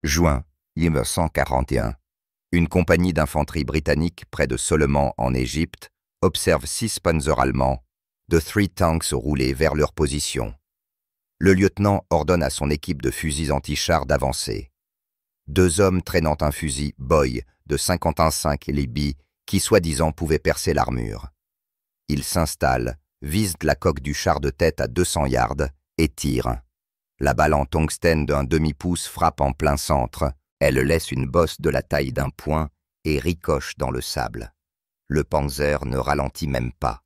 Juin 1941. Une compagnie d'infanterie britannique près de Solomon en Égypte observe 6 panzers allemands, de 3 tanks roulés vers leur position. Le lieutenant ordonne à son équipe de fusils anti-chars d'avancer. 2 hommes traînant un fusil Boy de 51,5 Libby qui soi-disant pouvait percer l'armure. Ils s'installent, visent la coque du char de tête à 200 yards et tirent. La balle en tungstène d'un demi-pouce frappe en plein centre. Elle laisse une bosse de la taille d'un poing et ricoche dans le sable. Le Panzer ne ralentit même pas.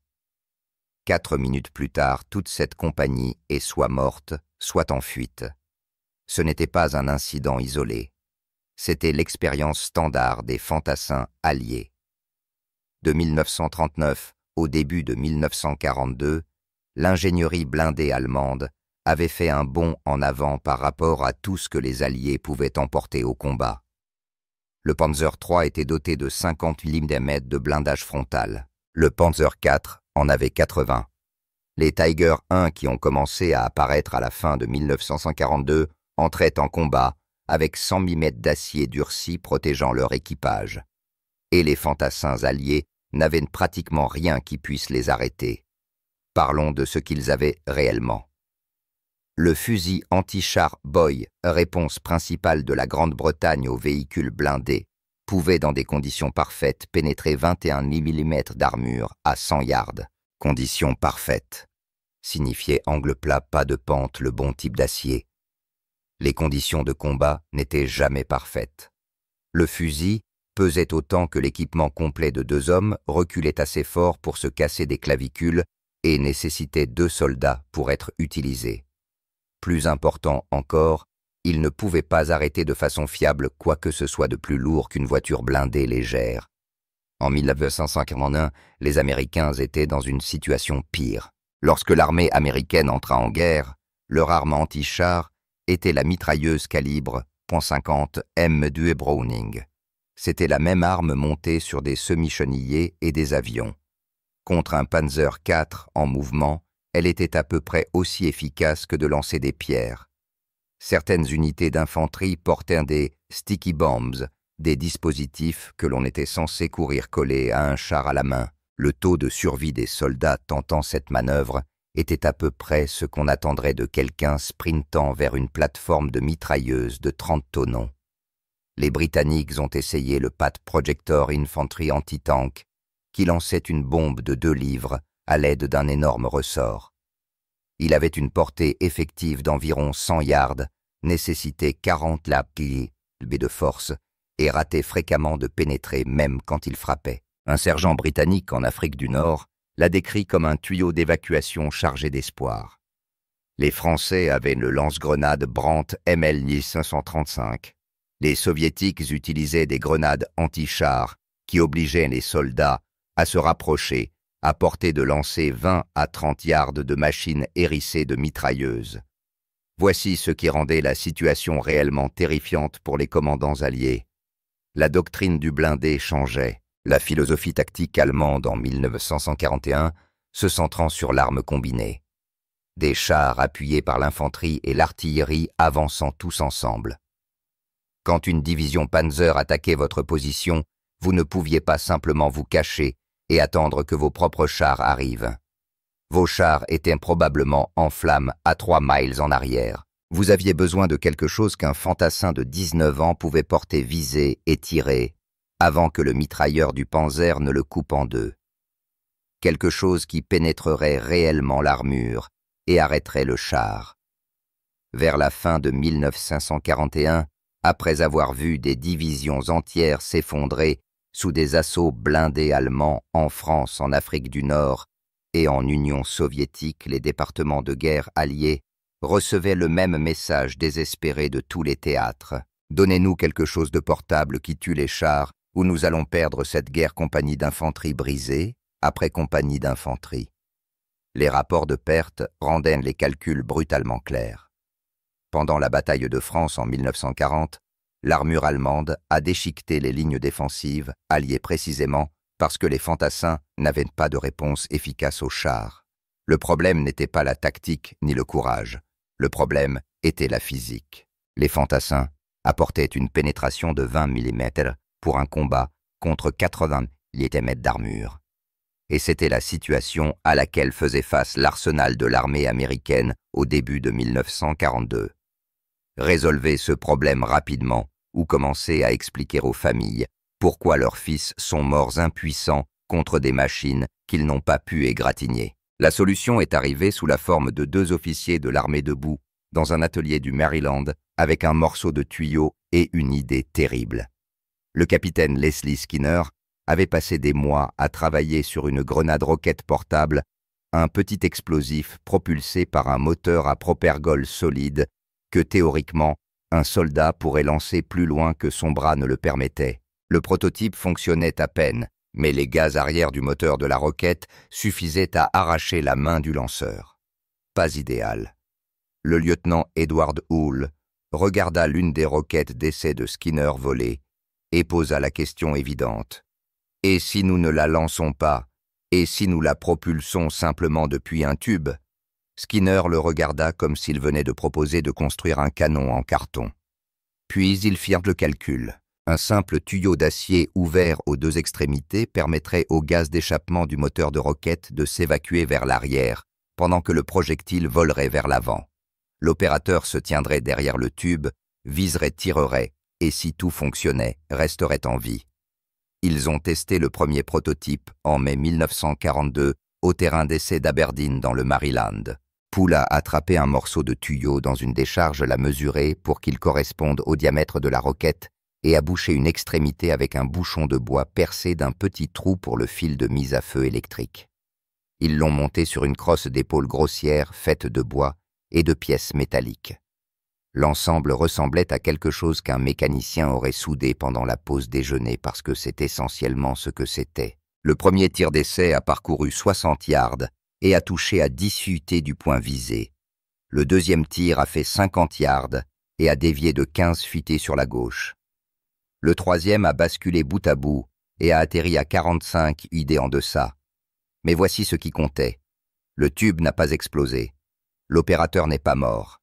4 minutes plus tard, toute cette compagnie est soit morte, soit en fuite. Ce n'était pas un incident isolé. C'était l'expérience standard des fantassins alliés. De 1939 au début de 1942, l'ingénierie blindée allemande avait fait un bond en avant par rapport à tout ce que les Alliés pouvaient emporter au combat. Le Panzer III était doté de 50 mm de blindage frontal. Le Panzer IV en avait 80. Les Tiger I qui ont commencé à apparaître à la fin de 1942 entraient en combat avec 100 mm d'acier durci protégeant leur équipage. Et les fantassins alliés n'avaient pratiquement rien qui puisse les arrêter. Parlons de ce qu'ils avaient réellement. Le fusil anti-char Boy, réponse principale de la Grande-Bretagne aux véhicules blindés, pouvait dans des conditions parfaites pénétrer 21 mm d'armure à 100 yards. Conditions parfaites signifiait angle plat, pas de pente, le bon type d'acier. Les conditions de combat n'étaient jamais parfaites. Le fusil pesait autant que l'équipement complet de 2 hommes, reculait assez fort pour se casser des clavicules et nécessitait 2 soldats pour être utilisé. Plus important encore, il ne pouvait pas arrêter de façon fiable quoi que ce soit de plus lourd qu'une voiture blindée légère. En 1941, les Américains étaient dans une situation pire. Lorsque l'armée américaine entra en guerre, leur arme anti-char était la mitrailleuse calibre .50 M2 Browning. C'était la même arme montée sur des semi-chenillés et des avions. Contre un Panzer IV en mouvement, elle était à peu près aussi efficace que de lancer des pierres. Certaines unités d'infanterie portaient des sticky bombs, des dispositifs que l'on était censé courir coller à un char à la main. Le taux de survie des soldats tentant cette manœuvre était à peu près ce qu'on attendrait de quelqu'un sprintant vers une plateforme de mitrailleuse de 30 tonneaux. Les Britanniques ont essayé le Pat Projector Infantry Anti-Tank, qui lançait une bombe de 2 livres à l'aide d'un énorme ressort. Il avait une portée effective d'environ 100 yards, nécessitait 40 labs de force et ratait fréquemment de pénétrer même quand il frappait. Un sergent britannique en Afrique du Nord l'a décrit comme un tuyau d'évacuation chargé d'espoir. Les Français avaient le lance-grenade Brandt ML-1535. Les Soviétiques utilisaient des grenades anti-chars qui obligeaient les soldats à se rapprocher, à portée de lancer 20 à 30 yards de machines hérissées de mitrailleuses. Voici ce qui rendait la situation réellement terrifiante pour les commandants alliés. La doctrine du blindé changeait, la philosophie tactique allemande en 1941 se centrant sur l'arme combinée. Des chars appuyés par l'infanterie et l'artillerie avançant tous ensemble. Quand une division Panzer attaquait votre position, vous ne pouviez pas simplement vous cacher et attendre que vos propres chars arrivent. Vos chars étaient probablement en flammes à 3 miles en arrière. Vous aviez besoin de quelque chose qu'un fantassin de 19 ans pouvait porter visé et tirer, avant que le mitrailleur du Panzer ne le coupe en 2. Quelque chose qui pénétrerait réellement l'armure et arrêterait le char. Vers la fin de 1941, après avoir vu des divisions entières s'effondrer sous des assauts blindés allemands en France, en Afrique du Nord et en Union soviétique, les départements de guerre alliés recevaient le même message désespéré de tous les théâtres. Donnez-nous quelque chose de portable qui tue les chars ou nous allons perdre cette guerre compagnie d'infanterie brisée après compagnie d'infanterie. Les rapports de pertes rendaient les calculs brutalement clairs. Pendant la bataille de France en 1940, l'armure allemande a déchiqueté les lignes défensives, alliées précisément parce que les fantassins n'avaient pas de réponse efficace aux chars. Le problème n'était pas la tactique ni le courage. Le problème était la physique. Les fantassins apportait une pénétration de 20 mm pour un combat contre 80 mm d'armure. Et c'était la situation à laquelle faisait face l'arsenal de l'armée américaine au début de 1942. Résolvez ce problème rapidement ou commencez à expliquer aux familles pourquoi leurs fils sont morts impuissants contre des machines qu'ils n'ont pas pu égratigner. La solution est arrivée sous la forme de 2 officiers de l'armée debout dans un atelier du Maryland avec un morceau de tuyau et une idée terrible. Le capitaine Leslie Skinner avait passé des mois à travailler sur une grenade roquette portable, un petit explosif propulsé par un moteur à propergol solide que théoriquement un soldat pourrait lancer plus loin que son bras ne le permettait. Le prototype fonctionnait à peine, mais les gaz arrière du moteur de la roquette suffisaient à arracher la main du lanceur. Pas idéal. Le lieutenant Edward Houle regarda l'une des roquettes d'essai de Skinner voler et posa la question évidente. « Et si nous ne la lançons pas? Et si nous la propulsons simplement depuis un tube ?» Skinner le regarda comme s'il venait de proposer de construire un canon en carton. Puis ils firent le calcul. Un simple tuyau d'acier ouvert aux 2 extrémités permettrait au gaz d'échappement du moteur de roquette de s'évacuer vers l'arrière, pendant que le projectile volerait vers l'avant. L'opérateur se tiendrait derrière le tube, viserait, tirerait, et si tout fonctionnait, resterait en vie. Ils ont testé le premier prototype en mai 1942 au terrain d'essai d'Aberdeen dans le Maryland. Poole a attrapé un morceau de tuyau dans une décharge, l'a mesuré pour qu'il corresponde au diamètre de la roquette et a bouché une extrémité avec un bouchon de bois percé d'un petit trou pour le fil de mise à feu électrique. Ils l'ont monté sur une crosse d'épaule grossière faite de bois et de pièces métalliques. L'ensemble ressemblait à quelque chose qu'un mécanicien aurait soudé pendant la pause déjeuner parce que c'est essentiellement ce que c'était. Le premier tir d'essai a parcouru 60 yards et a touché à 10 futées du point visé. Le deuxième tir a fait 50 yards et a dévié de 15 futées sur la gauche. Le troisième a basculé bout à bout et a atterri à 45 idées en deçà. Mais voici ce qui comptait. Le tube n'a pas explosé. L'opérateur n'est pas mort.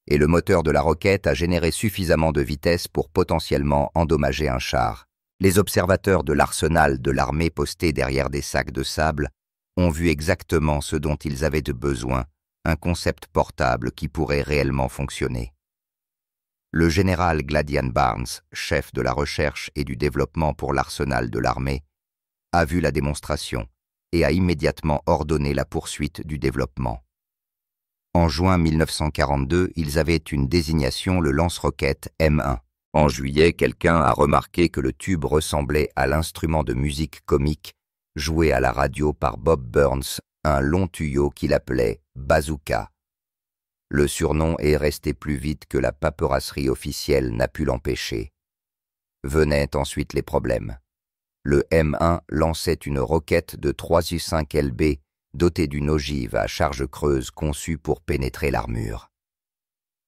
Et le moteur de la roquette a généré suffisamment de vitesse pour potentiellement endommager un char. Les observateurs de l'arsenal de l'armée postés derrière des sacs de sable ont vu exactement ce dont ils avaient besoin, un concept portable qui pourrait réellement fonctionner. Le général Gladian Barnes, chef de la recherche et du développement pour l'arsenal de l'armée, a vu la démonstration et a immédiatement ordonné la poursuite du développement. En juin 1942, ils avaient une désignation, le lance-roquette M1. En juillet, quelqu'un a remarqué que le tube ressemblait à l'instrument de musique comique joué à la radio par Bob Burns, un long tuyau qu'il appelait « bazooka ». Le surnom est resté plus vite que la paperasserie officielle n'a pu l'empêcher. Venaient ensuite les problèmes. Le M1 lançait une roquette de 3U5 LB dotée d'une ogive à charge creuse conçue pour pénétrer l'armure.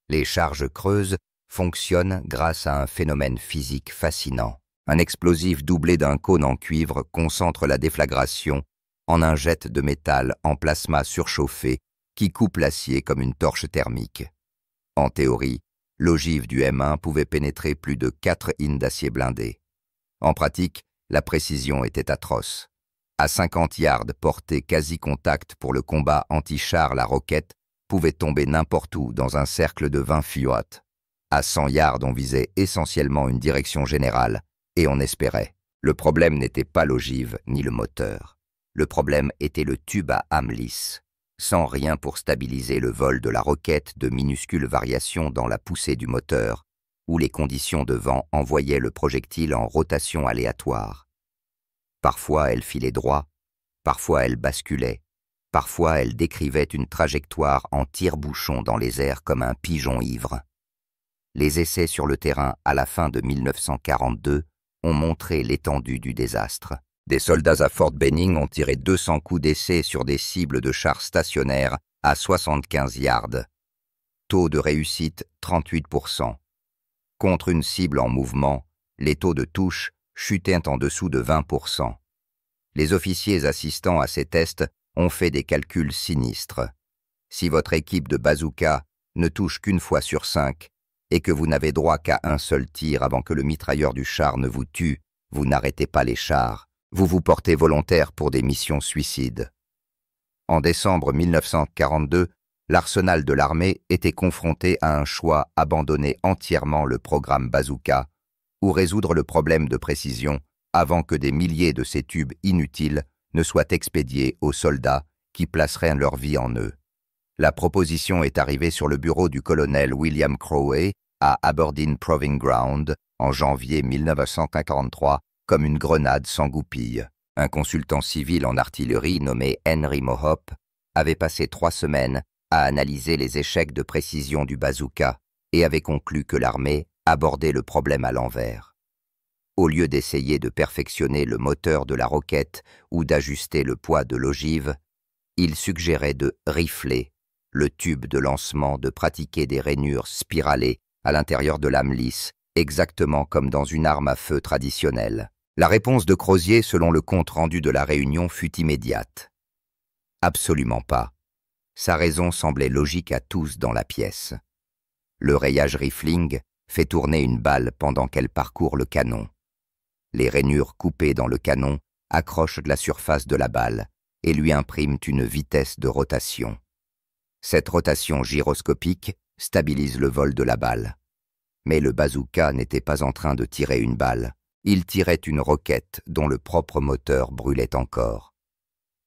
Les charges creuses fonctionnent grâce à un phénomène physique fascinant. Un explosif doublé d'un cône en cuivre concentre la déflagration en un jet de métal en plasma surchauffé qui coupe l'acier comme une torche thermique. En théorie, l'ogive du M1 pouvait pénétrer plus de 4 in d'acier blindé. En pratique, la précision était atroce. À 50 yards, portée quasi-contact pour le combat anti-char, la roquette pouvait tomber n'importe où dans un cercle de 20 fiottes. À 100 yards, on visait essentiellement une direction générale, et on espérait. Le problème n'était pas l'ogive ni le moteur. Le problème était le tube à âme lisse. Sans rien pour stabiliser le vol de la roquette, de minuscules variations dans la poussée du moteur, où les conditions de vent envoyaient le projectile en rotation aléatoire. Parfois elle filait droit, parfois elle basculait, parfois elle décrivait une trajectoire en tire-bouchon dans les airs comme un pigeon ivre. Les essais sur le terrain à la fin de 1942 ont montré l'étendue du désastre. Des soldats à Fort Benning ont tiré 200 coups d'essai sur des cibles de chars stationnaires à 75 yards. Taux de réussite 38%. Contre une cible en mouvement, les taux de touche chutaient en dessous de 20%. Les officiers assistant à ces tests ont fait des calculs sinistres. Si votre équipe de bazooka ne touche qu'une fois sur 5, et que vous n'avez droit qu'à un seul tir avant que le mitrailleur du char ne vous tue, vous n'arrêtez pas les chars. Vous vous portez volontaire pour des missions suicides. En décembre 1942, l'arsenal de l'armée était confronté à un choix: abandonner entièrement le programme Bazooka ou résoudre le problème de précision avant que des milliers de ces tubes inutiles ne soient expédiés aux soldats qui placeraient leur vie en eux. La proposition est arrivée sur le bureau du colonel William Crowey à Aberdeen Proving Ground en janvier 1943 comme une grenade sans goupille. Un consultant civil en artillerie nommé Henry Mohope avait passé 3 semaines à analyser les échecs de précision du bazooka et avait conclu que l'armée abordait le problème à l'envers. Au lieu d'essayer de perfectionner le moteur de la roquette ou d'ajuster le poids de l'ogive, il suggérait de rifler le tube de lancement, de pratiquer des rainures spiralées à l'intérieur de lames lisses, exactement comme dans une arme à feu traditionnelle. La réponse de Crozier, selon le compte-rendu de la réunion, fut immédiate. Absolument pas. Sa raison semblait logique à tous dans la pièce. Le rayage rifling fait tourner une balle pendant qu'elle parcourt le canon. Les rainures coupées dans le canon accrochent de la surface de la balle et lui impriment une vitesse de rotation. Cette rotation gyroscopique stabilise le vol de la balle. Mais le bazooka n'était pas en train de tirer une balle. Il tirait une roquette dont le propre moteur brûlait encore.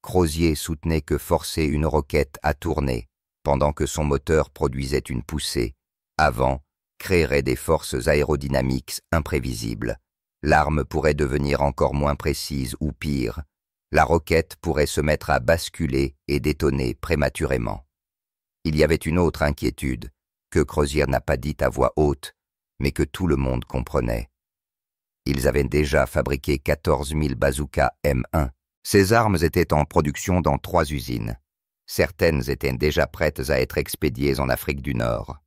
Crozier soutenait que forcer une roquette à tourner pendant que son moteur produisait une poussée avant créerait des forces aérodynamiques imprévisibles. L'arme pourrait devenir encore moins précise ou pire, la roquette pourrait se mettre à basculer et détonner prématurément. Il y avait une autre inquiétude, que Crozier n'a pas dite à voix haute, mais que tout le monde comprenait. Ils avaient déjà fabriqué 14 000 bazookas M1. Ces armes étaient en production dans 3 usines. Certaines étaient déjà prêtes à être expédiées en Afrique du Nord.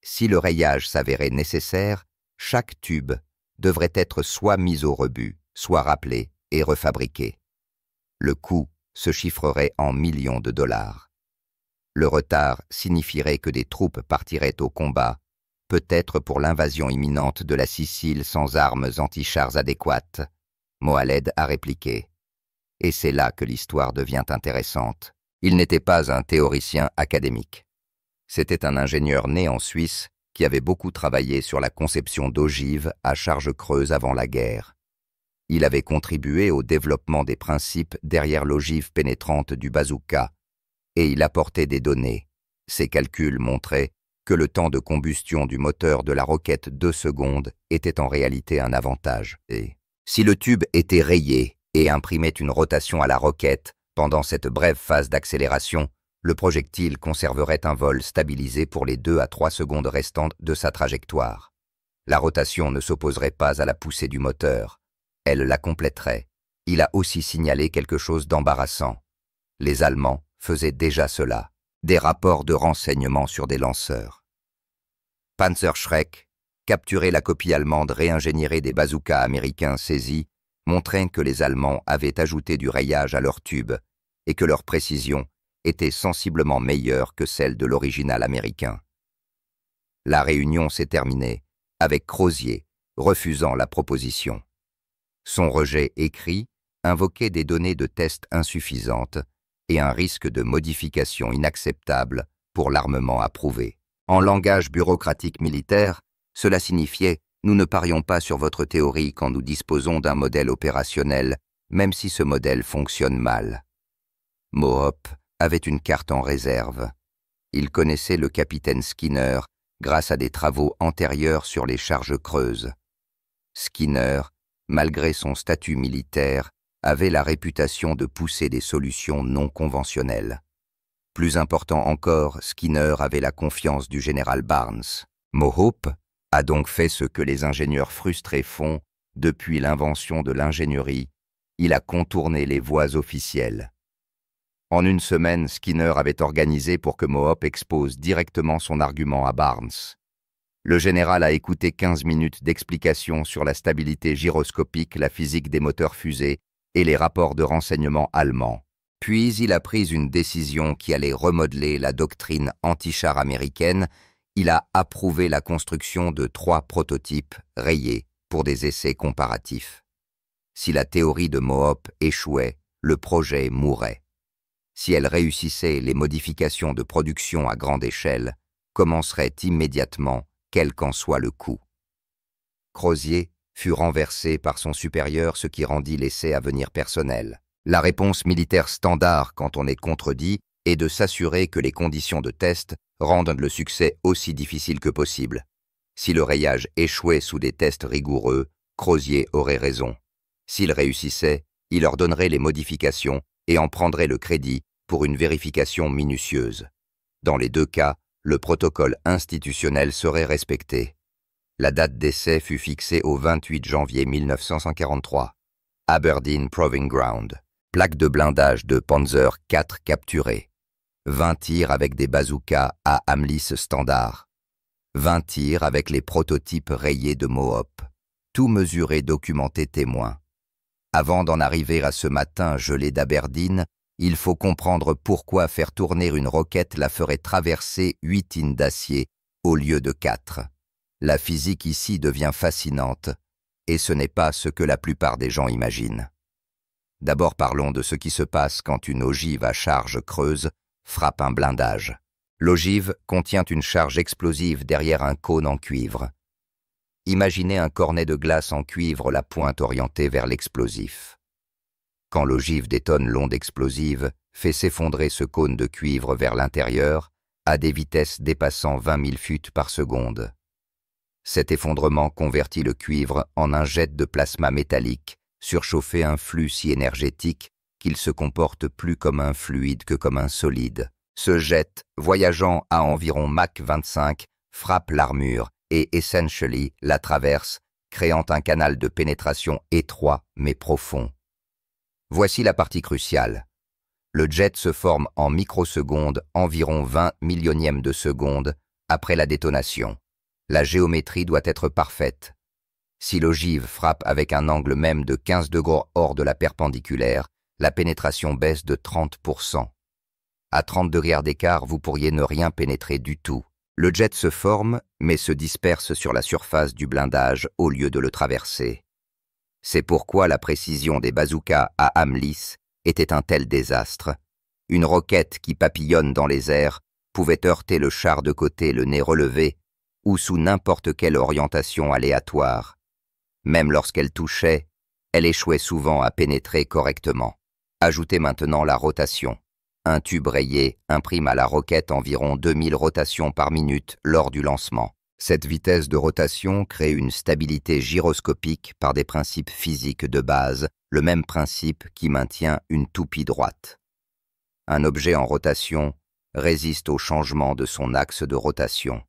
Si le rayage s'avérait nécessaire, chaque tube devrait être soit mis au rebut, soit rappelé et refabriqué. Le coût se chiffrerait en millions de dollars. Le retard signifierait que des troupes partiraient au combat, peut-être pour l'invasion imminente de la Sicile sans armes anti-chars adéquates. Mohaled a répliqué. Et c'est là que l'histoire devient intéressante. Il n'était pas un théoricien académique. C'était un ingénieur né en Suisse qui avait beaucoup travaillé sur la conception d'ogives à charge creuse avant la guerre. Il avait contribué au développement des principes derrière l'ogive pénétrante du bazooka, et il apportait des données. Ses calculs montraient que le temps de combustion du moteur de la roquette 2 secondes était en réalité un avantage. Et si le tube était rayé et imprimait une rotation à la roquette pendant cette brève phase d'accélération, le projectile conserverait un vol stabilisé pour les 2 à 3 secondes restantes de sa trajectoire. La rotation ne s'opposerait pas à la poussée du moteur. Elle la compléterait. Il a aussi signalé quelque chose d'embarrassant. Les Allemands faisaient déjà cela. Des rapports de renseignements sur des lanceurs. Panzerschreck, capturer la copie allemande réingénierée des bazookas américains saisis, montrait que les Allemands avaient ajouté du rayage à leurs tubes et que leur précision était sensiblement meilleure que celle de l'original américain. La réunion s'est terminée avec Crozier refusant la proposition. Son rejet écrit invoquait des données de test insuffisantes et un risque de modification inacceptable pour l'armement approuvé. En langage bureaucratique militaire, cela signifiait « Nous ne parions pas sur votre théorie quand nous disposons d'un modèle opérationnel, même si ce modèle fonctionne mal. » Mohope avait une carte en réserve. Il connaissait le capitaine Skinner grâce à des travaux antérieurs sur les charges creuses. Skinner, malgré son statut militaire, avait la réputation de pousser des solutions non conventionnelles. Plus important encore, Skinner avait la confiance du général Barnes. Mohope a donc fait ce que les ingénieurs frustrés font depuis l'invention de l'ingénierie. Il a contourné les voies officielles. En une semaine, Skinner avait organisé pour que Mohope expose directement son argument à Barnes. Le général a écouté 15 minutes d'explications sur la stabilité gyroscopique, la physique des moteurs fusées et les rapports de renseignement allemands. Puis il a pris une décision qui allait remodeler la doctrine anti-char américaine. Il a approuvé la construction de 3 prototypes rayés pour des essais comparatifs. Si la théorie de Mohope échouait, le projet mourrait. Si elle réussissait, les modifications de production à grande échelle commenceraient immédiatement, quel qu'en soit le coût. Crozier fut renversé par son supérieur, ce qui rendit l'essai à venir personnel. La réponse militaire standard quand on est contredit est de s'assurer que les conditions de test rendent le succès aussi difficile que possible. Si le rayage échouait sous des tests rigoureux, Crozier aurait raison. S'il réussissait, il ordonnerait les modifications et en prendrait le crédit pour une vérification minutieuse. Dans les 2 cas, le protocole institutionnel serait respecté. La date d'essai fut fixée au 28 janvier 1943. Aberdeen Proving Ground. Plaque de blindage de Panzer IV capturée. 20 tirs avec des bazookas à Amlis standard. 20 tirs avec les prototypes rayés de Mohope. Tout mesuré, documenté, témoin. Avant d'en arriver à ce matin gelé d'Aberdeen, il faut comprendre pourquoi faire tourner une roquette la ferait traverser 8 tonnes d'acier au lieu de 4. La physique ici devient fascinante, et ce n'est pas ce que la plupart des gens imaginent. D'abord parlons de ce qui se passe quand une ogive à charge creuse frappe un blindage. L'ogive contient une charge explosive derrière un cône en cuivre. Imaginez un cornet de glace en cuivre, la pointe orientée vers l'explosif. Quand l'ogive détonne, l'onde explosive fait s'effondrer ce cône de cuivre vers l'intérieur à des vitesses dépassant 20 000 fûts par seconde. Cet effondrement convertit le cuivre en un jet de plasma métallique, surchauffé un flux si énergétique qu'il se comporte plus comme un fluide que comme un solide. Ce jet, voyageant à environ Mach 25, frappe l'armure et essentially la traverse, créant un canal de pénétration étroit mais profond. Voici la partie cruciale. Le jet se forme en microsecondes, environ 20 millionièmes de seconde après la détonation. La géométrie doit être parfaite. Si l'ogive frappe avec un angle même de 15 degrés hors de la perpendiculaire, la pénétration baisse de 30%. À 30 degrés d'écart, vous pourriez ne rien pénétrer du tout. Le jet se forme, mais se disperse sur la surface du blindage au lieu de le traverser. C'est pourquoi la précision des bazookas à Amlis était un tel désastre. Une roquette qui papillonne dans les airs pouvait heurter le char de côté, le nez relevé, ou sous n'importe quelle orientation aléatoire. Même lorsqu'elle touchait, elle échouait souvent à pénétrer correctement. Ajoutez maintenant la rotation. Un tube rayé imprime à la roquette environ 2000 rotations par minute lors du lancement. Cette vitesse de rotation crée une stabilité gyroscopique par des principes physiques de base, le même principe qui maintient une toupie droite. Un objet en rotation résiste au changement de son axe de rotation.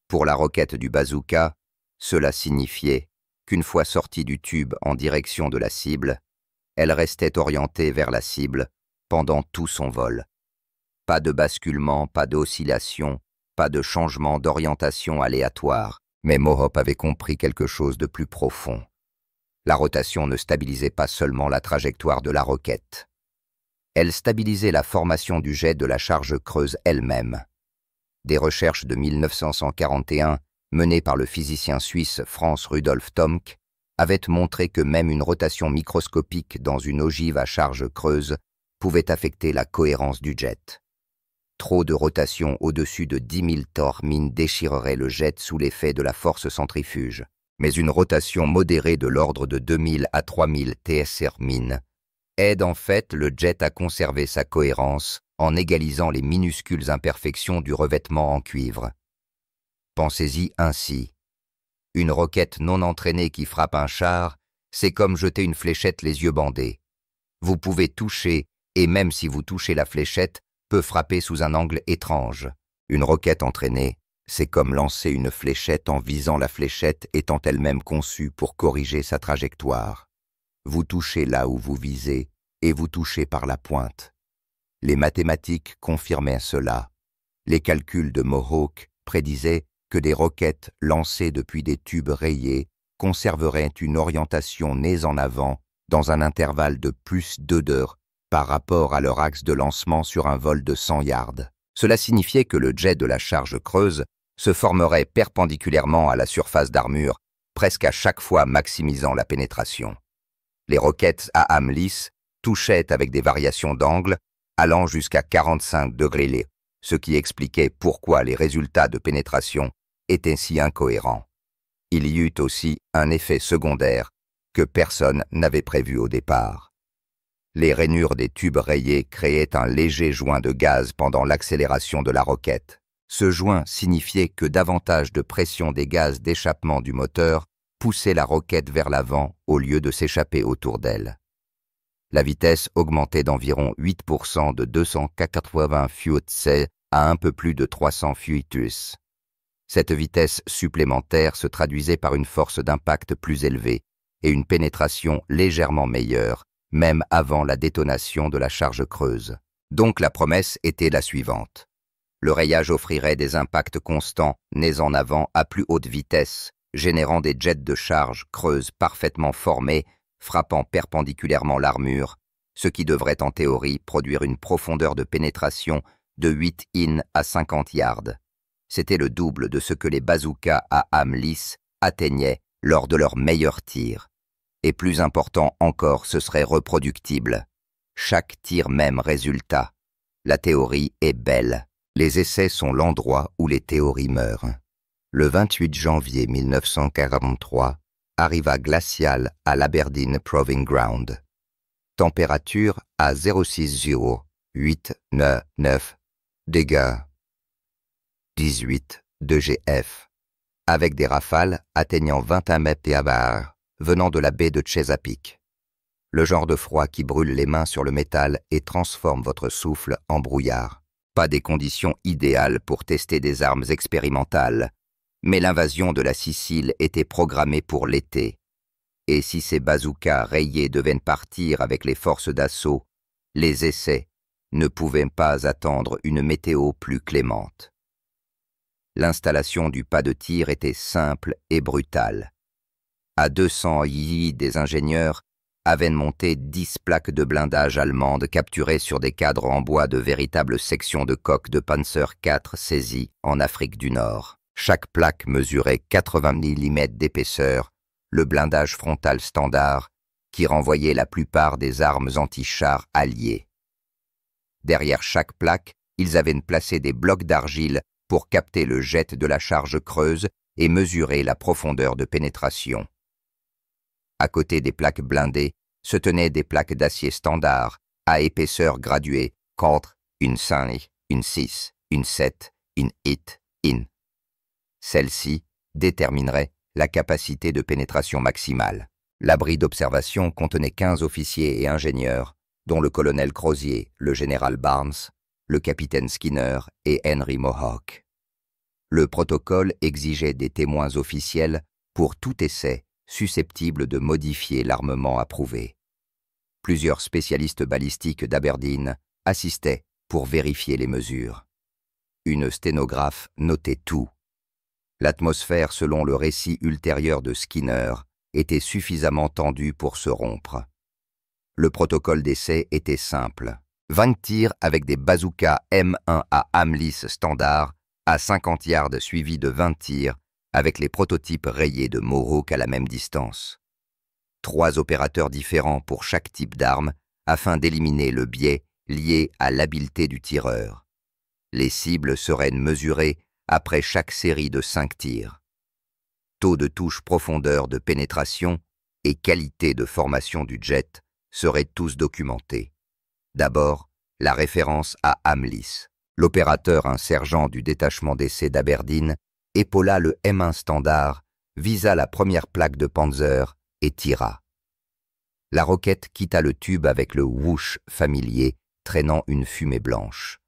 Pour la roquette du bazooka, cela signifiait qu'une fois sortie du tube en direction de la cible, elle restait orientée vers la cible pendant tout son vol. Pas de basculement, pas d'oscillation, pas de changement d'orientation aléatoire, mais Mohope avait compris quelque chose de plus profond. La rotation ne stabilisait pas seulement la trajectoire de la roquette. Elle stabilisait la formation du jet de la charge creuse elle-même. Des recherches de 1941, menées par le physicien suisse Franz Rudolf Tomke, avaient montré que même une rotation microscopique dans une ogive à charge creuse pouvait affecter la cohérence du jet. Trop de rotation au-dessus de 10 000 torr min déchirerait le jet sous l'effet de la force centrifuge. Mais une rotation modérée de l'ordre de 2000 à 3000 tsr min aide en fait le jet à conserver sa cohérence en égalisant les minuscules imperfections du revêtement en cuivre. Pensez-y ainsi. Une roquette non entraînée qui frappe un char, c'est comme jeter une fléchette les yeux bandés. Vous pouvez toucher, et même si vous touchez la fléchette, peut frapper sous un angle étrange. Une roquette entraînée, c'est comme lancer une fléchette en visant la fléchette étant elle-même conçue pour corriger sa trajectoire. Vous touchez là où vous visez, et vous touchez par la pointe. Les mathématiques confirmaient cela. Les calculs de Mohawk prédisaient que des roquettes lancées depuis des tubes rayés conserveraient une orientation nez en avant dans un intervalle de plus d'1 par rapport à leur axe de lancement sur un vol de 100 yards. Cela signifiait que le jet de la charge creuse se formeraient perpendiculairement à la surface d'armure, presque à chaque fois maximisant la pénétration. Les roquettes à âme lisse touchaient avec des variations d'angle allant jusqu'à 45 degrés, ce qui expliquait pourquoi les résultats de pénétration étaient si incohérents. Il y eut aussi un effet secondaire que personne n'avait prévu au départ. Les rainures des tubes rayés créaient un léger joint de gaz pendant l'accélération de la roquette. Ce joint signifiait que davantage de pression des gaz d'échappement du moteur poussait la roquette vers l'avant au lieu de s'échapper autour d'elle. La vitesse augmentait d'environ 8% de 280 ft à un peu plus de 300 ft. Cette vitesse supplémentaire se traduisait par une force d'impact plus élevée et une pénétration légèrement meilleure, même avant la détonation de la charge creuse. Donc la promesse était la suivante. Le rayage offrirait des impacts constants, nés en avant à plus haute vitesse, générant des jets de charge creuse parfaitement formés, frappant perpendiculairement l'armure, ce qui devrait en théorie produire une profondeur de pénétration de 8 in à 50 yards. C'était le double de ce que les bazookas à âme lisse atteignaient lors de leur meilleur tir. Et plus important encore, ce serait reproductible. Chaque tir même résultat. La théorie est belle. Les essais sont l'endroit où les théories meurent. Le 28 janvier 1943, arriva glacial à l'Aberdeen Proving Ground. Température à 060-899 dégâts. 18 de GF, avec des rafales atteignant 21 mètres à barre, venant de la baie de Chesapeake. Le genre de froid qui brûle les mains sur le métal et transforme votre souffle en brouillard. Pas des conditions idéales pour tester des armes expérimentales, mais l'invasion de la Sicile était programmée pour l'été. Et si ces bazookas rayés devaient partir avec les forces d'assaut, les essais ne pouvaient pas attendre une météo plus clémente. L'installation du pas de tir était simple et brutale. À 200 yi des ingénieurs avaient monté 10 plaques de blindage allemandes capturées sur des cadres en bois de véritables sections de coque de Panzer IV saisies en Afrique du Nord. Chaque plaque mesurait 80 mm d'épaisseur, le blindage frontal standard qui renvoyait la plupart des armes anti-chars alliées. Derrière chaque plaque, ils avaient placé des blocs d'argile pour capter le jet de la charge creuse et mesurer la profondeur de pénétration. À côté des plaques blindées se tenaient des plaques d'acier standard à épaisseur graduée contre une 5, une 6, une 7, une 8, in. Celle-ci déterminerait la capacité de pénétration maximale. L'abri d'observation contenait 15 officiers et ingénieurs, dont le colonel Crozier, le général Barnes, le capitaine Skinner et Henry Mohawk. Le protocole exigeait des témoins officiels pour tout essai susceptible de modifier l'armement approuvé. Plusieurs spécialistes balistiques d'Aberdeen assistaient pour vérifier les mesures. Une sténographe notait tout. L'atmosphère, selon le récit ultérieur de Skinner, était suffisamment tendue pour se rompre. Le protocole d'essai était simple. 20 tirs avec des bazookas M1 à âme lisse standard à 50 yards suivis de 20 tirs avec les prototypes rayés de Mohawk à la même distance. 3 opérateurs différents pour chaque type d'arme afin d'éliminer le biais lié à l'habileté du tireur. Les cibles seraient mesurées après chaque série de 5 tirs. Taux de touche, profondeur de pénétration et qualité de formation du jet seraient tous documentés. D'abord, la référence à âme lisse. L'opérateur, un sergent du détachement d'essai d'Aberdeen, épaula le M1 standard, visa la première plaque de Panzer et tira. La roquette quitta le tube avec le whoosh familier, traînant une fumée blanche.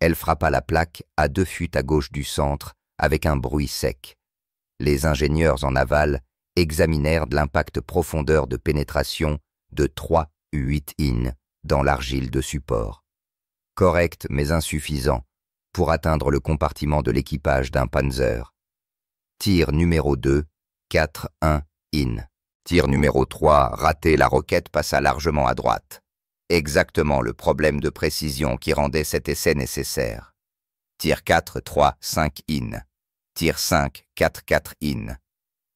Elle frappa la plaque à 2 fûts à gauche du centre, avec un bruit sec. Les ingénieurs en aval examinèrent l'impact profondeur de pénétration de 3-8 in dans l'argile de support. Correct mais insuffisant pour atteindre le compartiment de l'équipage d'un Panzer. Tir numéro 2, 4-1 in. Tir numéro 3, raté, la roquette passa largement à droite. Exactement le problème de précision qui rendait cet essai nécessaire. Tir 4, 3, 5 in. Tir 5, 4 in.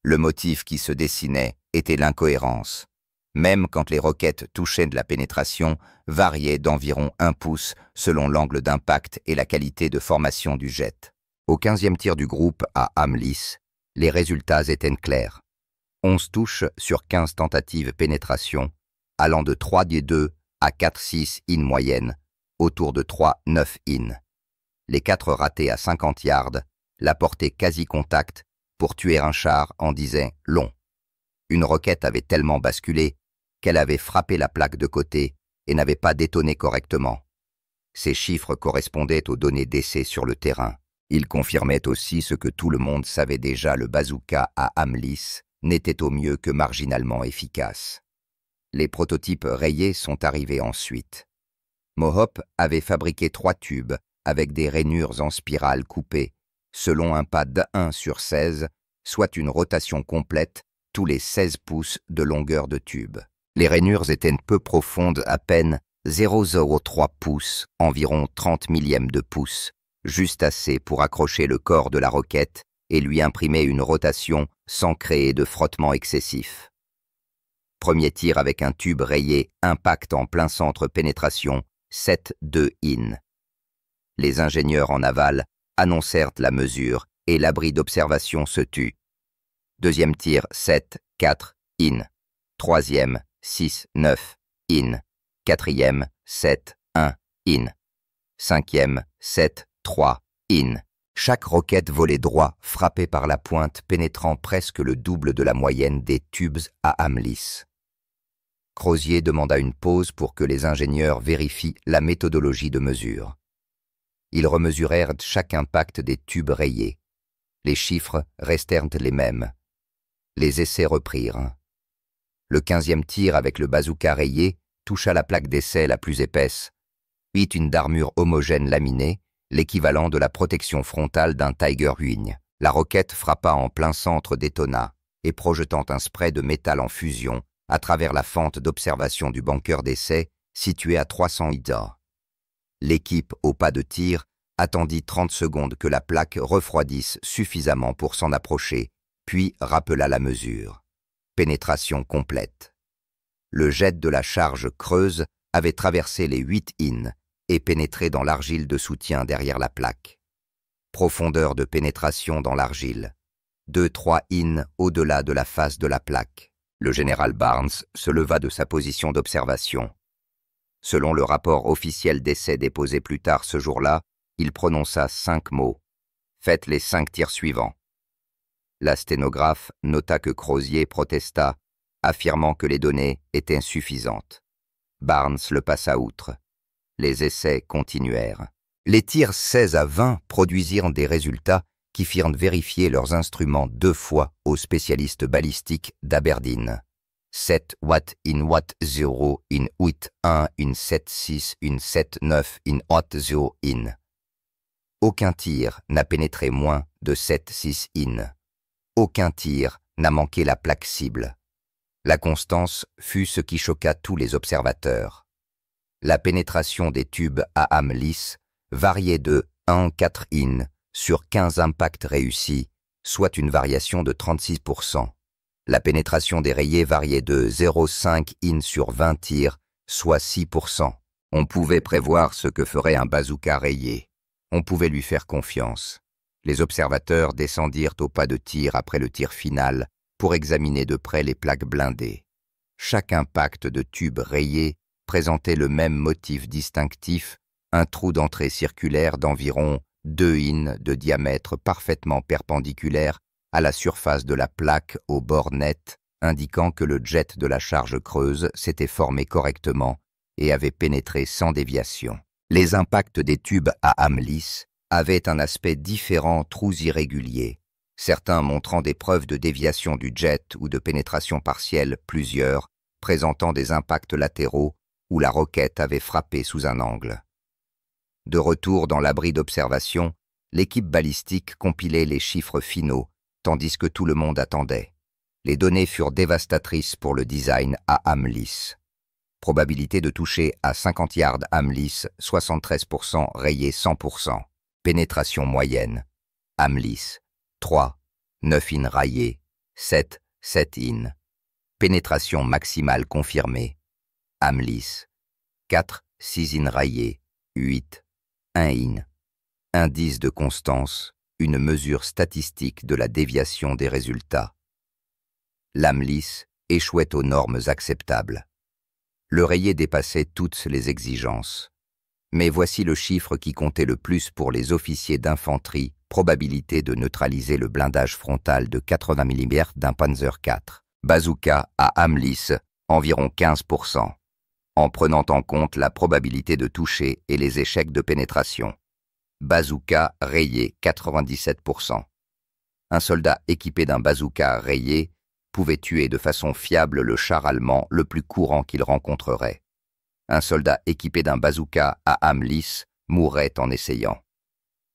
Le motif qui se dessinait était l'incohérence. Même quand les roquettes touchaient de la pénétration, variaient d'environ 1 pouce selon l'angle d'impact et la qualité de formation du jet. Au 15e tir du groupe à Amlis, les résultats étaient clairs. 11 touches sur 15 tentatives pénétration, allant de 3-2 à 4-6 in moyenne, autour de 3-9 in. Les 4 ratés à 50 yards, la portée quasi-contact, pour tuer un char en disait long. Une roquette avait tellement basculé qu'elle avait frappé la plaque de côté et n'avait pas détonné correctement. Ces chiffres correspondaient aux données d'essai sur le terrain. Ils confirmaient aussi ce que tout le monde savait déjà, le bazooka à Amlis n'était au mieux que marginalement efficace. Les prototypes rayés sont arrivés ensuite. Mohop avait fabriqué 3 tubes avec des rainures en spirale coupées, selon un pas de 1 sur 16, soit une rotation complète tous les 16 pouces de longueur de tube. Les rainures étaient peu profondes, à peine 0,03 pouces, environ 30 millièmes de pouce, juste assez pour accrocher le corps de la roquette et lui imprimer une rotation sans créer de frottement excessif. Premier tir avec un tube rayé, impact en plein centre pénétration, 7-2 in. Les ingénieurs en aval annoncèrent la mesure et l'abri d'observation se tut. Deuxième tir, 7-4 in. Troisième, 6-9 in. Quatrième, 7-1 in. Cinquième, 7-3 in. Chaque roquette volait droit, frappée par la pointe, pénétrant presque le double de la moyenne des tubes à Amlis. Crozier demanda une pause pour que les ingénieurs vérifient la méthodologie de mesure. Ils remesurèrent chaque impact des tubes rayés. Les chiffres restèrent les mêmes. Les essais reprirent. Le 15e tir avec le bazooka rayé toucha la plaque d'essai la plus épaisse, puis une d'armure homogène laminée, l'équivalent de la protection frontale d'un Tiger Wing. La roquette frappa en plein centre, détonna, et projetant un spray de métal en fusion à travers la fente d'observation du bunker d'essai situé à 300 yards. L'équipe, au pas de tir, attendit 30 secondes que la plaque refroidisse suffisamment pour s'en approcher, puis rappela la mesure. Pénétration complète. Le jet de la charge creuse avait traversé les 8 in et pénétré dans l'argile de soutien derrière la plaque. Profondeur de pénétration dans l'argile. 2-3 in au-delà de la face de la plaque. Le général Barnes se leva de sa position d'observation. Selon le rapport officiel d'essai déposé plus tard ce jour-là, il prononça 5 mots. « Faites les 5 tirs suivants ». La sténographe nota que Crozier protesta, affirmant que les données étaient insuffisantes. Barnes le passa outre. Les essais continuèrent. Les tirs 16 à 20 produisirent des résultats qui firent vérifier leurs instruments 2 fois aux spécialistes balistiques d'Aberdeen. 7 watt in watt 0 in 8 1 in 7 6 in 7 9 in watt 0 in. Aucun tir n'a pénétré moins de 7-6 in. Aucun tir n'a manqué la plaque cible. La constance fut ce qui choqua tous les observateurs. La pénétration des tubes à Amlis variait de 1-4 in sur 15 impacts réussis, soit une variation de 36%. La pénétration des rayés variait de 0,5 in sur 20 tirs, soit 6%. On pouvait prévoir ce que ferait un bazooka rayé. On pouvait lui faire confiance. Les observateurs descendirent au pas de tir après le tir final pour examiner de près les plaques blindées. Chaque impact de tube rayé présentait le même motif distinctif, un trou d'entrée circulaire d'environ 2 in de diamètre parfaitement perpendiculaire à la surface de la plaque au bord net, indiquant que le jet de la charge creuse s'était formé correctement et avait pénétré sans déviation. Les impacts des tubes à Amlis avaient un aspect différent, trous irréguliers, certains montrant des preuves de déviation du jet ou de pénétration partielle, plusieurs présentant des impacts latéraux où la roquette avait frappé sous un angle. De retour dans l'abri d'observation, l'équipe balistique compilait les chiffres finaux, tandis que tout le monde attendait. Les données furent dévastatrices pour le design à Amlis. Probabilité de toucher à 50 yards Amlis, 73%, rayé 100%. Pénétration moyenne. Amlis, 3. 9 in raillés. 7. 7 in. Pénétration maximale confirmée. Âme lisse. 4. 6 in raillés. 8. 1 in. Indice de constance, une mesure statistique de la déviation des résultats. L'âme lisse échouait aux normes acceptables. Le rayé dépassait toutes les exigences. Mais voici le chiffre qui comptait le plus pour les officiers d'infanterie, probabilité de neutraliser le blindage frontal de 80 mm d'un Panzer IV. Bazooka à âme lisse, environ 15%, en prenant en compte la probabilité de toucher et les échecs de pénétration. Bazooka rayé, 97%. Un soldat équipé d'un bazooka rayé pouvait tuer de façon fiable le char allemand le plus courant qu'il rencontrerait. Un soldat équipé d'un bazooka à âme lisse mourrait en essayant.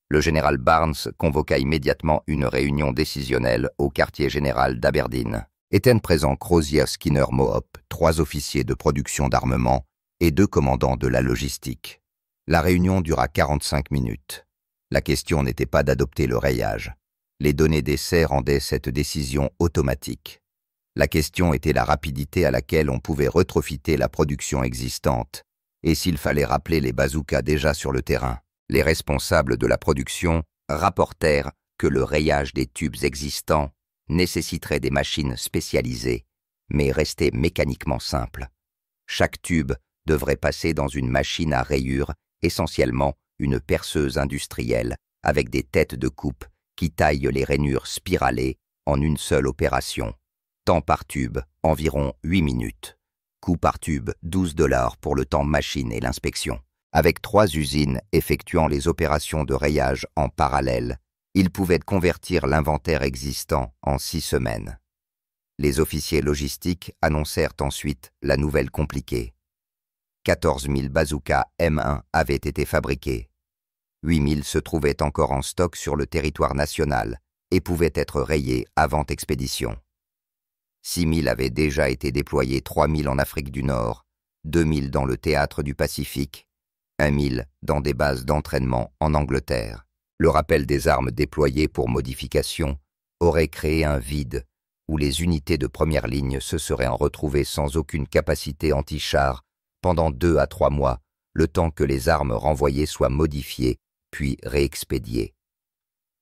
Le général Barnes convoqua immédiatement une réunion décisionnelle au quartier général d'Aberdeen. Étaient présents Crozier Skinner Mohope, 3 officiers de production d'armement et 2 commandants de la logistique. La réunion dura 45 minutes. La question n'était pas d'adopter le rayage. Les données d'essai rendaient cette décision automatique. La question était la rapidité à laquelle on pouvait retrofiter la production existante, et s'il fallait rappeler les bazookas déjà sur le terrain. Les responsables de la production rapportèrent que le rayage des tubes existants nécessiterait des machines spécialisées, mais restait mécaniquement simple. Chaque tube devrait passer dans une machine à rayures, essentiellement une perceuse industrielle, avec des têtes de coupe qui taillent les rainures spiralées en une seule opération. Temps par tube, environ 8 minutes. Coût par tube, $12 pour le temps machine et l'inspection. Avec 3 usines effectuant les opérations de rayage en parallèle, ils pouvaient convertir l'inventaire existant en 6 semaines. Les officiers logistiques annoncèrent ensuite la nouvelle compliquée. 14 000 bazookas M1 avaient été fabriqués. 8 000 se trouvaient encore en stock sur le territoire national et pouvaient être rayés avant expédition. 6 000 avaient déjà été déployés, 3 000 en Afrique du Nord, 2 000 dans le théâtre du Pacifique, 1 000 dans des bases d'entraînement en Angleterre. Le rappel des armes déployées pour modification aurait créé un vide où les unités de première ligne se seraient retrouvées sans aucune capacité anti-char pendant 2 à 3 mois, le temps que les armes renvoyées soient modifiées puis réexpédiées.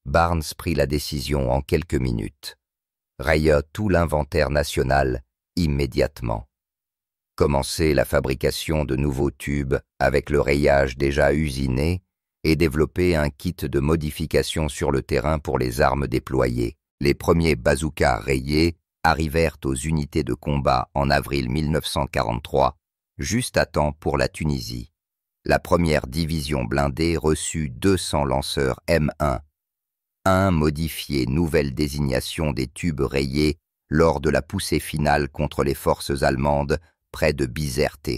Barnes prit la décision en quelques minutes. Raya tout l'inventaire national immédiatement. Commencer la fabrication de nouveaux tubes avec le rayage déjà usiné et développer un kit de modification sur le terrain pour les armes déployées. Les premiers bazookas rayés arrivèrent aux unités de combat en avril 1943, juste à temps pour la Tunisie. La première division blindée reçut 200 lanceurs M1. Un modifié, nouvelle désignation des tubes rayés lors de la poussée finale contre les forces allemandes près de Bizerte.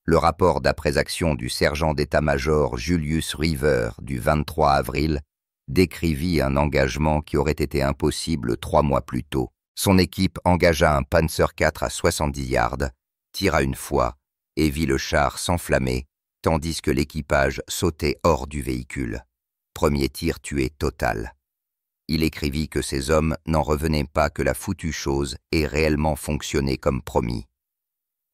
Le rapport d'après-action du sergent d'état-major Julius River du 23 avril décrivit un engagement qui aurait été impossible 3 mois plus tôt. Son équipe engagea un Panzer IV à 70 yards, tira une fois et vit le char s'enflammer, tandis que l'équipage sautait hors du véhicule. Premier tir tué total. Il écrivit que ces hommes n'en revenaient pas que la foutue chose ait réellement fonctionné comme promis.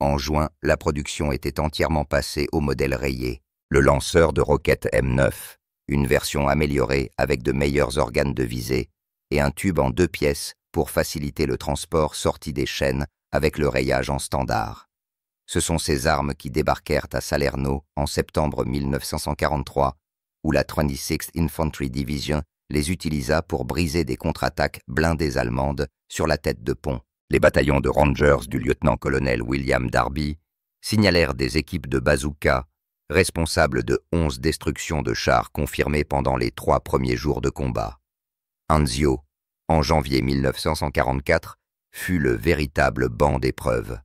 En juin, la production était entièrement passée au modèle rayé, le lanceur de roquettes M9, une version améliorée avec de meilleurs organes de visée et un tube en 2 pièces pour faciliter le transport sorti des chaînes avec le rayage en standard. Ce sont ces armes qui débarquèrent à Salerno en septembre 1943, où la 26th Infantry Division les utilisa pour briser des contre-attaques blindées allemandes sur la tête de pont. Les bataillons de Rangers du lieutenant-colonel William Darby signalèrent des équipes de bazookas responsables de 11 destructions de chars confirmées pendant les 3 premiers jours de combat. Anzio, en janvier 1944, fut le véritable banc d'épreuve.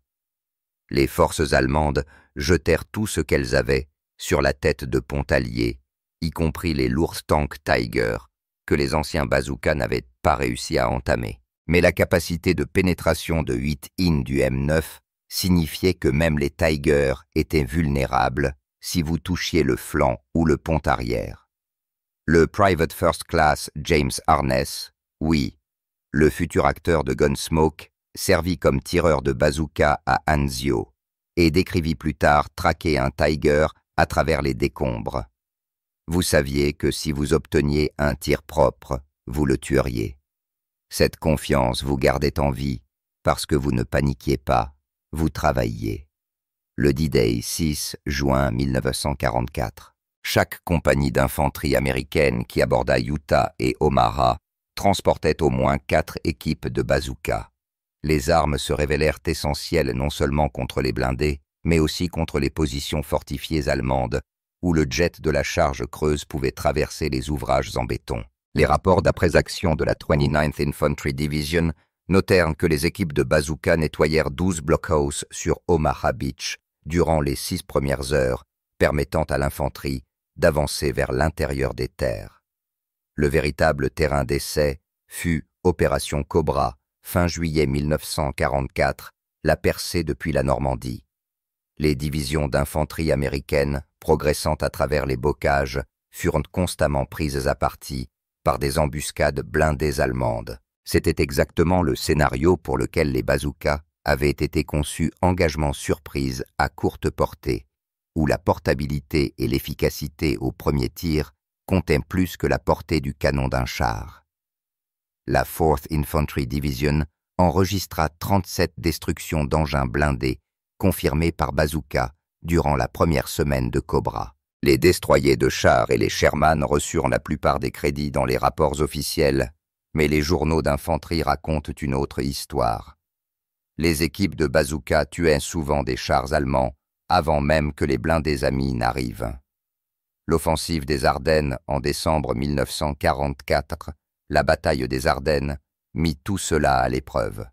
Les forces allemandes jetèrent tout ce qu'elles avaient sur la tête de pont alliés, y compris les lourds tanks Tiger, que les anciens bazookas n'avaient pas réussi à entamer. Mais la capacité de pénétration de 8 in du M9 signifiait que même les Tiger étaient vulnérables si vous touchiez le flanc ou le pont arrière. Le Private First Class James Harness, oui, le futur acteur de Gunsmoke, servit comme tireur de bazooka à Anzio et décrivit plus tard traquer un Tiger à travers les décombres. Vous saviez que si vous obteniez un tir propre, vous le tueriez. Cette confiance vous gardait en vie parce que vous ne paniquiez pas, vous travailliez. Le D-Day 6 juin 1944. Chaque compagnie d'infanterie américaine qui aborda Utah et Omaha transportait au moins 4 équipes de bazookas. Les armes se révélèrent essentielles non seulement contre les blindés, mais aussi contre les positions fortifiées allemandes, où le jet de la charge creuse pouvait traverser les ouvrages en béton. Les rapports d'après-action de la 29th Infantry Division notèrent que les équipes de bazooka nettoyèrent 12 blockhouse sur Omaha Beach durant les 6 premières heures, permettant à l'infanterie d'avancer vers l'intérieur des terres. Le véritable terrain d'essai fut Opération Cobra, fin juillet 1944, la percée depuis la Normandie. Les divisions d'infanterie américaines, progressant à travers les bocages, furent constamment prises à partie par des embuscades blindées allemandes. C'était exactement le scénario pour lequel les bazookas avaient été conçus engagement surprise à courte portée, où la portabilité et l'efficacité au premier tir comptaient plus que la portée du canon d'un char. La 4th Infantry Division enregistra 37 destructions d'engins blindés confirmées par bazooka durant la première semaine de Cobra. Les destroyers de chars et les Sherman reçurent la plupart des crédits dans les rapports officiels, mais les journaux d'infanterie racontent une autre histoire. Les équipes de bazooka tuaient souvent des chars allemands avant même que les blindés amis n'arrivent. L'offensive des Ardennes en décembre 1944, la bataille des Ardennes, mit tout cela à l'épreuve.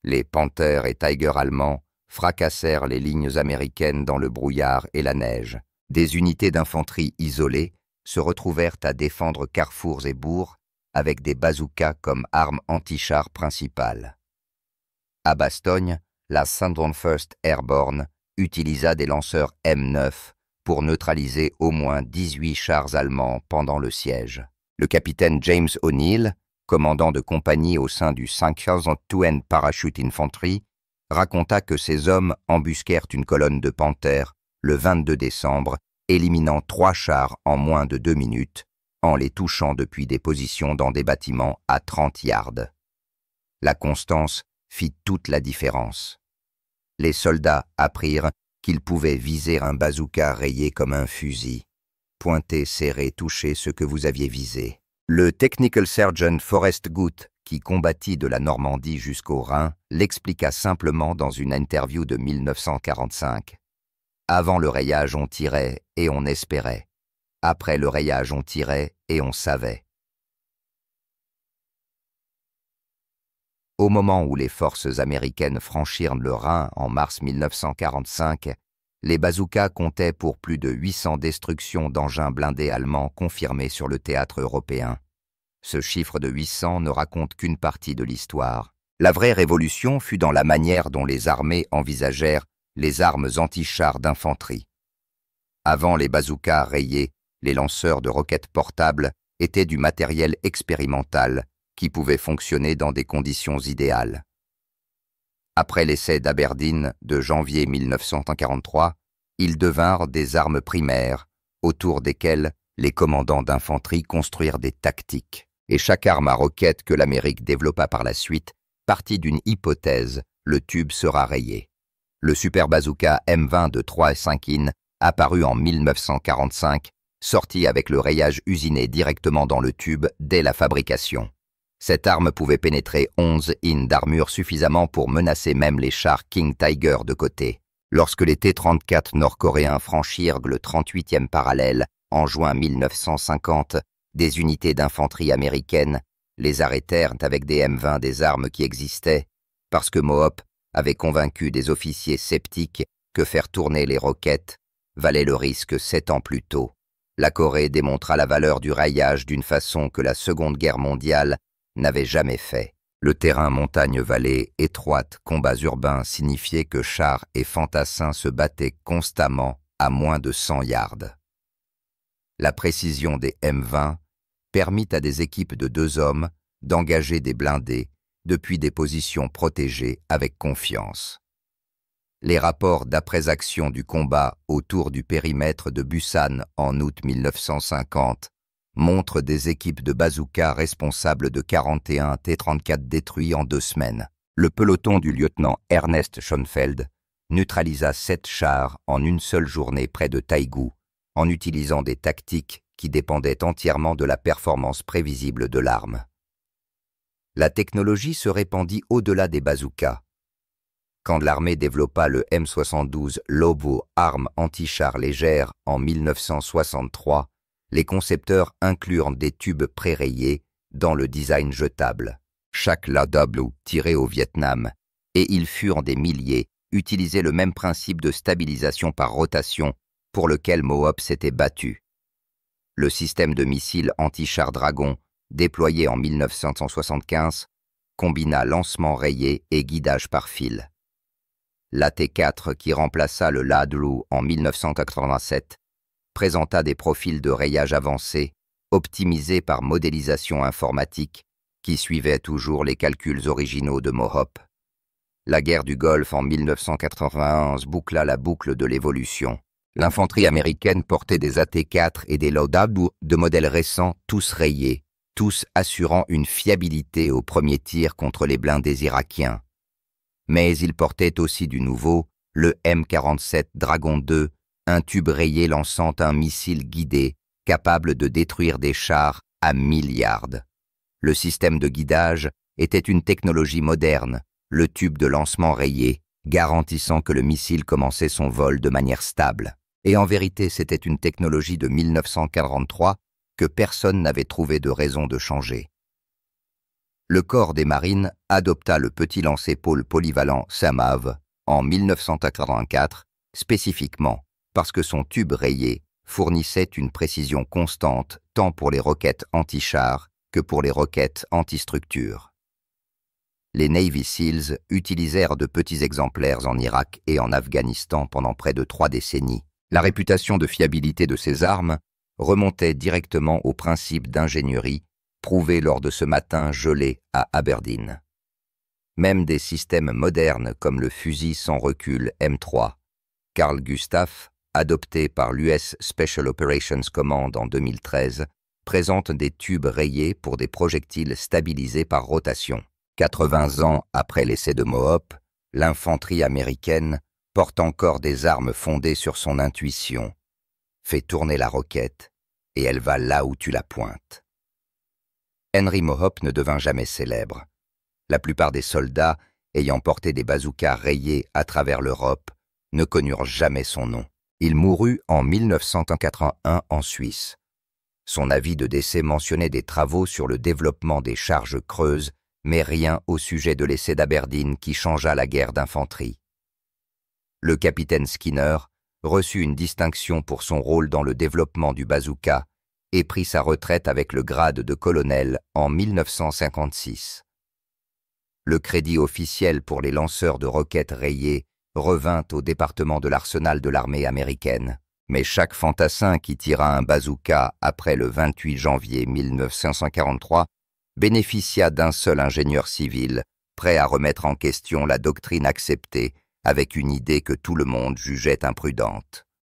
Les Panthers et Tiger allemands fracassèrent les lignes américaines dans le brouillard et la neige. Des unités d'infanterie isolées se retrouvèrent à défendre carrefours et bourgs avec des bazookas comme arme anti-char principale. À Bastogne, la 101st Airborne utilisa des lanceurs M9 pour neutraliser au moins 18 chars allemands pendant le siège. Le capitaine James O'Neill, commandant de compagnie au sein du 502nd Parachute Infantry, raconta que ses hommes embusquèrent une colonne de Panthers le 22 décembre, éliminant 3 chars en moins de 2 minutes, en les touchant depuis des positions dans des bâtiments à 30 yards. La constance fit toute la différence. Les soldats apprirent qu'ils pouvaient viser un bazooka rayé comme un fusil. Pointer, serrer, toucher ce que vous aviez visé. Le Technical Sergeant Forrest Guth, qui combattit de la Normandie jusqu'au Rhin, l'expliqua simplement dans une interview de 1945. Avant le rayage, on tirait et on espérait. Après le rayage, on tirait et on savait. Au moment où les forces américaines franchirent le Rhin en mars 1945, les bazookas comptaient pour plus de 800 destructions d'engins blindés allemands confirmées sur le théâtre européen. Ce chiffre de 800 ne raconte qu'une partie de l'histoire. La vraie révolution fut dans la manière dont les armées envisagèrent les armes anti-chars d'infanterie. Avant les bazookas rayés, les lanceurs de roquettes portables étaient du matériel expérimental qui pouvait fonctionner dans des conditions idéales. Après l'essai d'Aberdeen de janvier 1943, ils devinrent des armes primaires, autour desquelles les commandants d'infanterie construirent des tactiques. Et chaque arme à roquette que l'Amérique développa par la suite partit d'une hypothèse, le tube sera rayé. Le super bazooka M20 de 3 et 5 in, apparu en 1945, sortit avec le rayage usiné directement dans le tube dès la fabrication. Cette arme pouvait pénétrer 11 in d'armure suffisamment pour menacer même les chars King Tiger de côté. Lorsque les T-34 nord-coréens franchirent le 38e parallèle en juin 1950, des unités d'infanterie américaines les arrêtèrent avec des M20 des armes qui existaient, parce que Mohope avait convaincu des officiers sceptiques que faire tourner les roquettes valait le risque 7 ans plus tôt. La Corée démontra la valeur du rayage d'une façon que la Seconde Guerre mondiale n'avait jamais fait. Le terrain montagne-vallée étroite, combats urbains signifiaient que chars et fantassins se battaient constamment à moins de 100 yards. La précision des M20 permit à des équipes de 2 hommes d'engager des blindés depuis des positions protégées avec confiance. Les rapports d'après-action du combat autour du périmètre de Busan en août 1950 montrent des équipes de bazooka responsables de 41 T-34 détruits en 2 semaines. Le peloton du lieutenant Ernest Schonfeld neutralisa 7 chars en une seule journée près de Taegu, en utilisant des tactiques qui dépendaient entièrement de la performance prévisible de l'arme. La technologie se répandit au-delà des bazookas. Quand l'armée développa le M72 Lobo, arme anti-char légère, en 1963, les concepteurs inclurent des tubes pré-rayés dans le design jetable. Chaque LAW tiré au Vietnam, et ils furent des milliers, utilisaient le même principe de stabilisation par rotation pour lequel Mohop s'était battu. Le système de missiles anti-char Dragon, déployé en 1975, combina lancement rayé et guidage par fil. L'AT-4, qui remplaça le LAW en 1987, présenta des profils de rayage avancés, optimisés par modélisation informatique, qui suivaient toujours les calculs originaux de Mohop. La guerre du Golfe en 1991 boucla la boucle de l'évolution. L'infanterie américaine portait des AT-4 et des LAW de modèles récents, tous rayés, tous assurant une fiabilité au premier tir contre les blindés irakiens. Mais il portait aussi du nouveau, le M47 Dragon 2, un tube rayé lançant un missile guidé, capable de détruire des chars à 1000 yards. Le système de guidage était une technologie moderne, le tube de lancement rayé, garantissant que le missile commençait son vol de manière stable. Et en vérité, c'était une technologie de 1943 que personne n'avait trouvé de raison de changer. Le corps des marines adopta le petit lance-épaules polyvalent SAMAV en 1984, spécifiquement parce que son tube rayé fournissait une précision constante tant pour les roquettes anti-chars que pour les roquettes anti-structures. Les Navy SEALs utilisèrent de petits exemplaires en Irak et en Afghanistan pendant près de 3 décennies. La réputation de fiabilité de ces armes remontait directement aux principes d'ingénierie prouvés lors de ce matin gelé à Aberdeen. Même des systèmes modernes comme le fusil sans recul M3, Carl Gustaf, adopté par l'US Special Operations Command en 2013, présente des tubes rayés pour des projectiles stabilisés par rotation. 80 ans après l'essai de Mohop, l'infanterie américaine porte encore des armes fondées sur son intuition. Fais tourner la roquette et elle va là où tu la pointes. Henry Mohop ne devint jamais célèbre. La plupart des soldats ayant porté des bazookas rayés à travers l'Europe ne connurent jamais son nom. Il mourut en 1981 en Suisse. Son avis de décès mentionnait des travaux sur le développement des charges creuses, mais rien au sujet de l'essai d'Aberdeen qui changea la guerre d'infanterie. Le capitaine Skinner reçut une distinction pour son rôle dans le développement du bazooka et prit sa retraite avec le grade de colonel en 1956. Le crédit officiel pour les lanceurs de roquettes rayées revint au département de l'arsenal de l'armée américaine, mais chaque fantassin qui tira un bazooka après le 28 janvier 1943 bénéficia d'un seul ingénieur civil, prêt à remettre en question la doctrine acceptée avec une idée que tout le monde jugeait imprudente.